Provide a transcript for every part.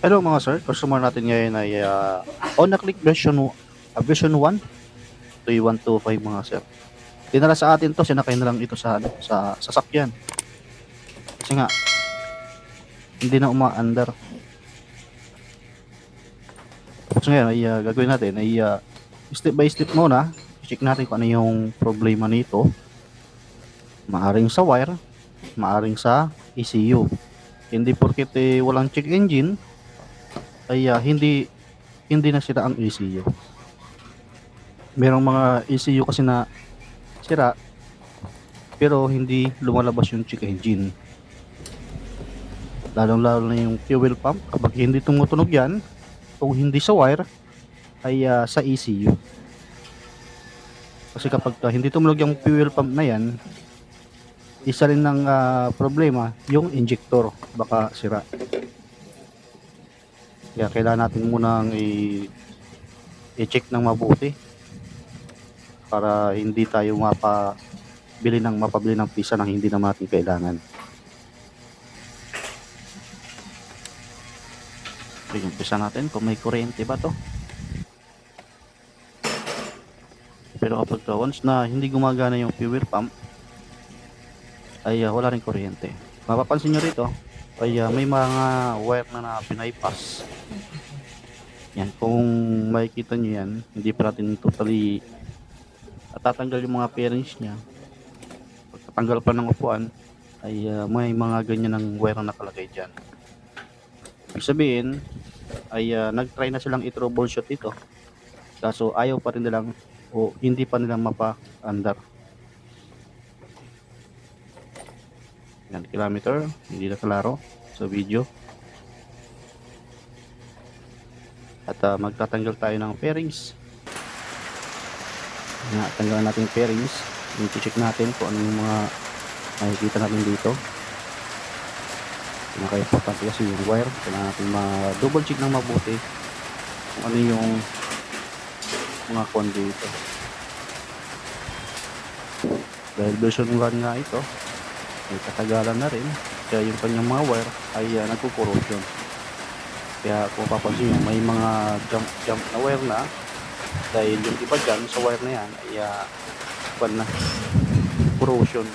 Hello mga sir, customer natin ngayon ay on-click version 1 3125 mga sir. Dinala sa atin to, sinakay na lang ito sa sasakyan. Kasi nga hindi na umaandar. Tapos ngayon ay gagawin natin ay step by step muna. Check natin kung ano yung problema nito. Maaring sa wire, maaring sa ECU. Hindi porket walang check engine ay hindi na sira ang ECU. Merong mga ECU kasi na sira pero hindi lumalabas yung check engine. Lalong-lalo na yung fuel pump. Kapag hindi tumutunog yan, kung hindi sa wire, ay sa ECU. Kasi kapag hindi tumunog yung fuel pump na yan, isa rin ng problema, yung injector. Baka sira. Kaya kailangan natin munang i-check ng mabuti para hindi tayo mapabili ng pisa ng hindi naman natin kailangan. So, umpisa natin kung may kuryente ba to. Pero kapag once na hindi gumagana yung fuel pump, ay wala rin kuryente. Mapapansin nyo rito, ay may mga wire na pinaypass. Yan, kung makikita nyo yan, hindi pa natin totally tatanggal yung mga bearings nya. Pagkatanggal pa ng upuan, ay may mga ganyan ng wire na nakalagay dyan. Ibig sabihin, ay nag-try na silang i-troubleshoot ito. Kaso ayaw pa rin nilang o hindi pa nila mapa-andar. Yan, kilometer, hindi na klaro sa video. At magtatanggal tayo ng fairings. Tanggalan natin yung fairings. I-check natin kung ano yung mga makikita natin dito. Pinaka-importante kasi yung wire. Kailangan natin ma-double check ng mabuti kung ano yung mga kon dito. Dahil version 1 nga ito, may katagalan na rin. Kaya yung kanyang mga wire ay nagko-corrosion. Kaya kung papansin nyo, may mga jump na wire na. Dahil yung iba dyan sa wire na yan ay corrosion.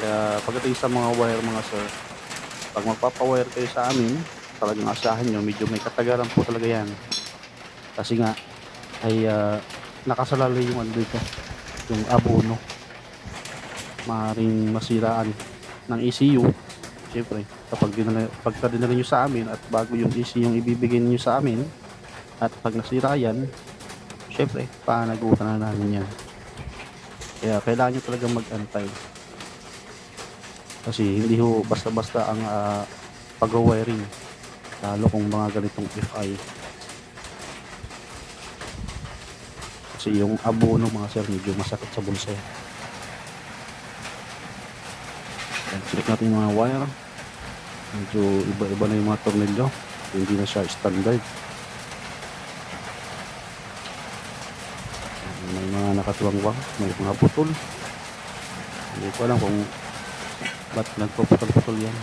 Kaya pagdating sa mga wire mga sir, pag magpapawire kayo sa amin, talagang asahan nyo, medyo may katagalan po talaga yan. Kasi nga ay nakasalalay yung ano dito, yung abono. Maaaring masiraan ng ECU. Siyempre, pagka dinala nyo sa amin at bago yung ECU yung ibibigay nyo sa amin, at pag nasira yan, siyempre, panagutan na namin yan. Kaya kailangan nyo talagang mag-antay. Kasi hindi ho basta-basta ang pag-wiring, lalo kung mga ganitong FI. Kasi yung abono mga sir, medyo masakit sa bulsa. Check natin yung mga wire. Medyo iba-iba na yung mga tornilyo, hindi na siya standard. May mga nakatuwang-wang, may mga putol. Hindi ko alam kung ba't nagpuputol-putol yan.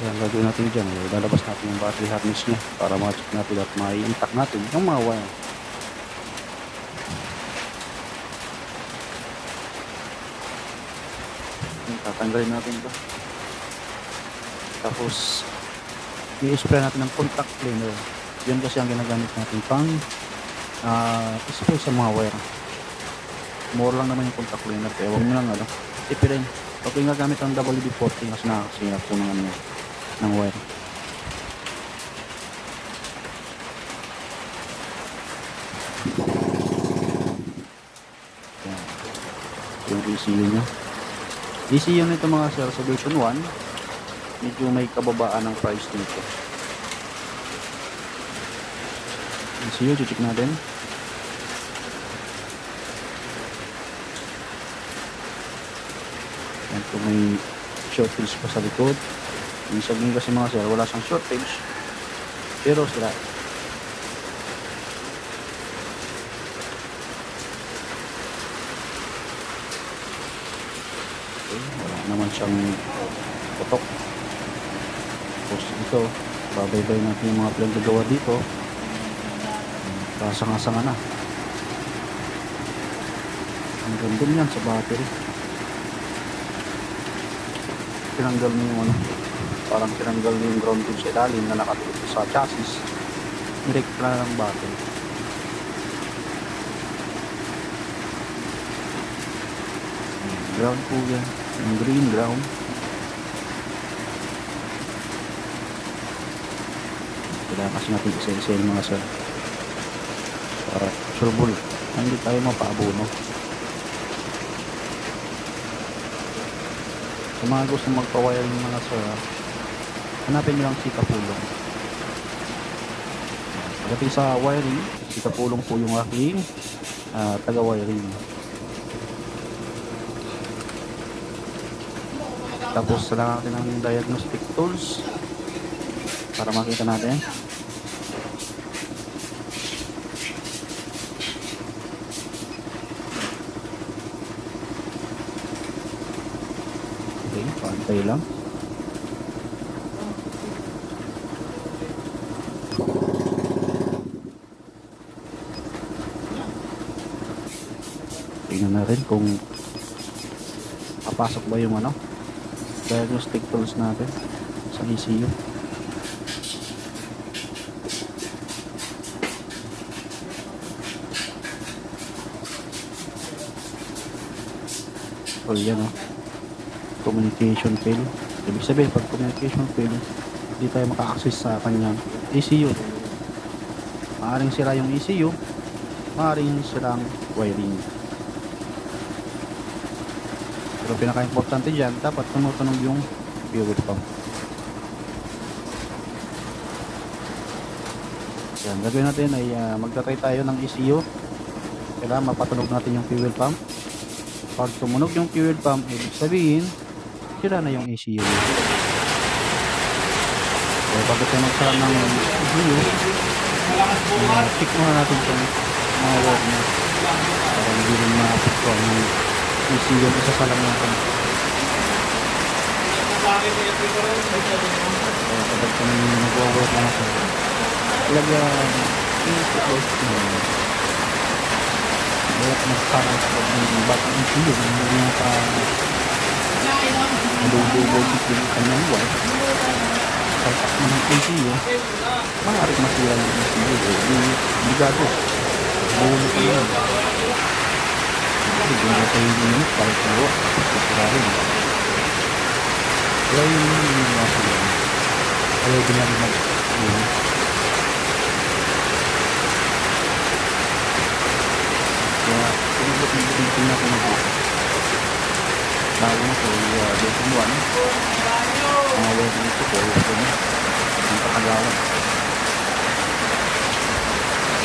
Kaya ang gagawin natin dyan, lalabas natin yung battery harness nya para ma-check natin at ma-intact natin yung mga wire. Tatanggalin natin ito. Tapos i-spray natin ng contact cleaner. Yun kasi ang ginagamit natin pang spray sa mga wire. More lang naman yung contact cleaner, kaya huwag nyo lang ipirin. Pag yung gagamit ang WD-40 kasi nakakasira po ng wire. Yan. Yung ECU nya. ECU nito mga sir sa version 1, medyo may kababaan ng price nito. ECU, check natin. Yan, kung may shortage pa sa likod. Yung sabihin kasi mga sir, wala siyang shortage, pero sira. Okay, wala naman siyang putok. Tapos ito, babaybay natin yung mga pinagagawa dito. Kasanga-sanga na. Ang gandun yan sa battery. Tinanggal mo yung ano, parang tinanggal mo yung ground tube sa ilalim na nakatulog sa chassis. Direct na ng battery. Ground po yan, yung green ground. Kailangan kasi natin isa-isa yung mga sir para sureball hindi tayo mapaabono. Sa mga gusto magpa-wiring mga sir, hanapin nyo lang si Kapulong. Pagdating sa wiring, si Kapulong po yung aking taga-wiring. Tapos lang natin ang diagnostic tools para makita natin. Okay, pantay lang. Tingnan natin kung papasok ba yung ano, diagnostic tools natin sa ECU. O yan o, communication fail. Ibig sabihin pag communication fail, hindi tayo maka-access sa kanyang ECU. Maaaring sira yung ECU, maaaring sirang wiring. Pero pinaka-importante dyan, dapat tumutunog yung fuel pump. Yan, gagawin natin ay magtatry tayo ng ECU. Kailangan mapatunog natin yung fuel pump. Pag tumunog yung fuel pump, ibig sabihin sira na yung ECU. So pag ito magsara ng ECU, check muna natin itong mga wire niya para hindi rin maapektuhan ng ECU isa sa lang natin. So kapag ito nang nag-work na siya, ilagyan i-close mo wala ka nagparang sa ng batang ECU hindi naka nadubog yung kanyang wire. Pagkat mo ng ECU, maaaring masira yung ECU. Hindi gago. Bulo ka yun. Hindi na kayo yung kahit nawa. Masira rin. Kaya yun yung nasa yun. Kaya ginagawa yun. Kaya pinag-buting na ko mag-buting. Bago na ko yung buwan. Mga word nito ko yung pakagawan.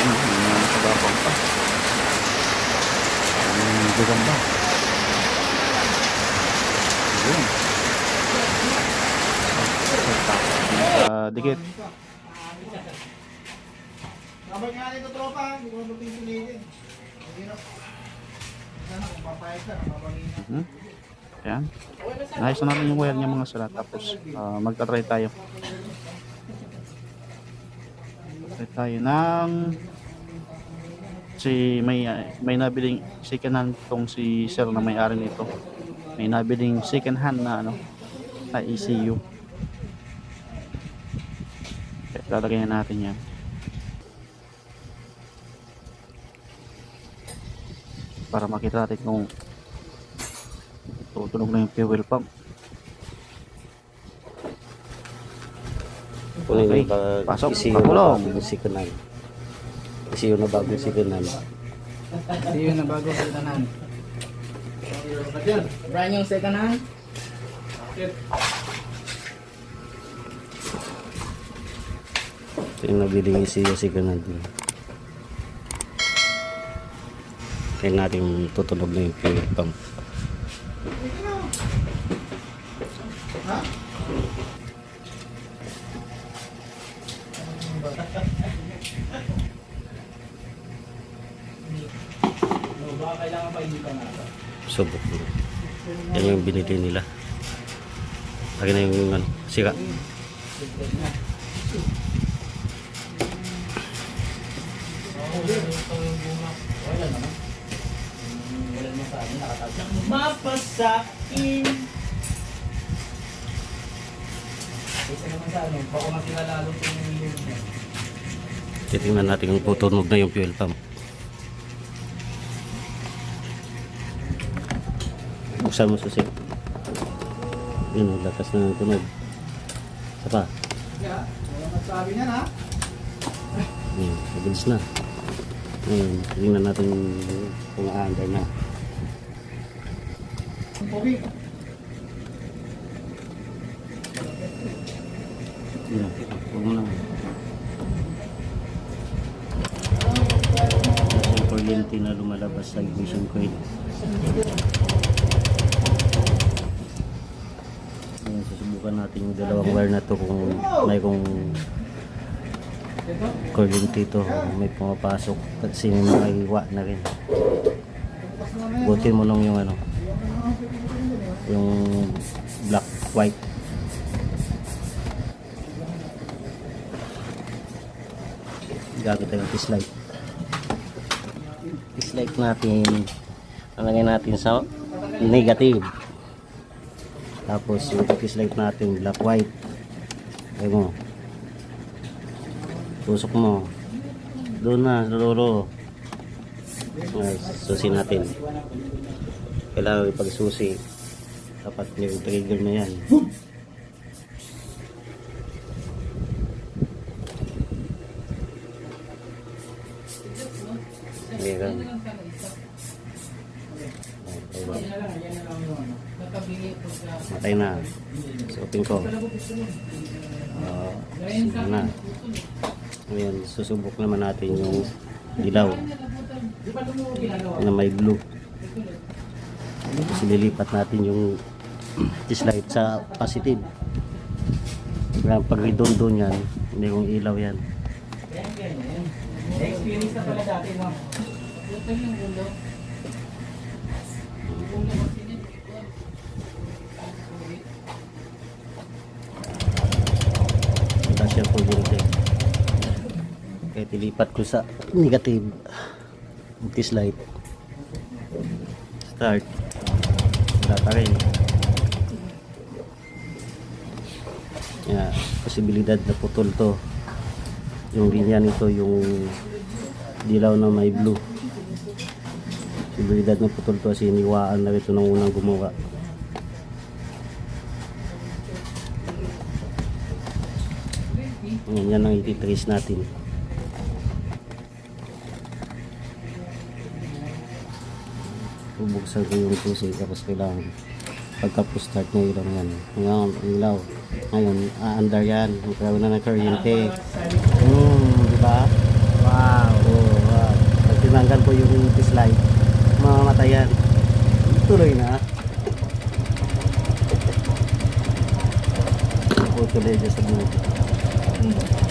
Yung nakagapang pa. Yung gagamba. Yun. Dikit. Sabay nga nito tropa, hindi ko mabuting pilitin. Sana kung papayag ka, napapagin. Ayan. Nahis na natin yung wire niya mga sila. Tapos magta-try tayo. Try tayo ng may nabiling second hand tong si sir na may-ari nito. May nabiling second hand na ano na ECU. Kaya lalagyan natin yan. Para makita natin kung tutunog na yung fuel pump. Okay, pasok, pakulong. ECU na bagong sikanan. ECU na bago sa kanan. Brand yung second hand. Ito yung nabiling ECU sikanan. Kaya natin tutunog na yung fuel pump. Subok mo. Yan yung binili nila. Lagi na yung ano, sira. Mapasakin. Isa naman sa ano, baka masira lalo itong yung niya. Titingnan natin kung tutunog na yung fuel pump. Buksan mo susi. Yun, lakas na ng tunog. Isa pa. Yeah, wala magsabi niyan ha. Yun, mabilis na. Ngayon, tingnan natin kung aandar na. Pogi. Yun, huwag mo lang. Yung kuryente na lumalabas sa ignition coil. Ngayon, susubukan natin yung dalawang wire na to kung may kuryente ito, may pumapasok kasi may mga iwa na rin. Butin mo nung yung ano, yung black white. Gamit tayo ng light. Light natin, nalagay natin sa negative. Tapos yung light natin black white. Ayun mo. Tusok mo. Doon na, lolo. Susi natin. Kailangan ipagsusi. Dapat yung trigger na yan. Ayan. Matay na. Suotin ko. Sige na. Ngayon, susubok naman natin yung dilaw na may blue. Tapos lilipat natin yung light sa positive. Kaya pag redondo yan, hindi kong ilaw yan. Experience na pala dati, no? Wala siya kuryente. Kaya tilipat ko sa negative. Light. Start. Wala pa rin. Posibilidad na putol to. Yung linya nito, yung dilaw na may blue. Posibilidad na putol to kasi iniwaan na ito ng unang gumawa. Yan ang ititrace natin. Bubuksan ko yung susi tapos kailangan pagka-push start na ilaw yan. Ngayon, ilaw. Ngayon, aandar yan. Magkaroon na ng kuryente. Diba? Wow. Oh, wow. Pag tinanggal ko yung light, mamamatay yan. Tuloy na. Tuloy dyan sa buhay.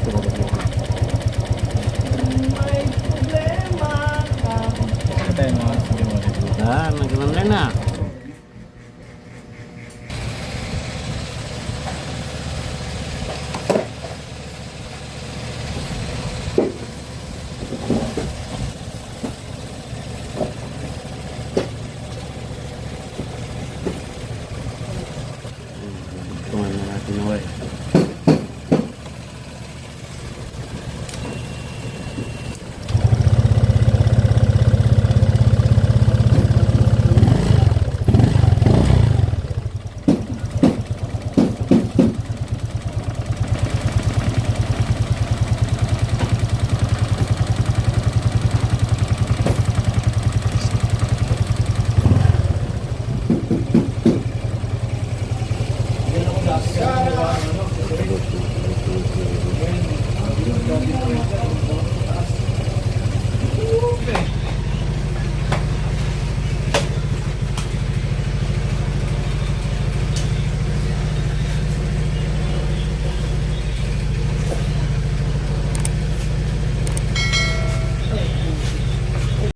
Tuloy na. Patay mo. Nagkaman na.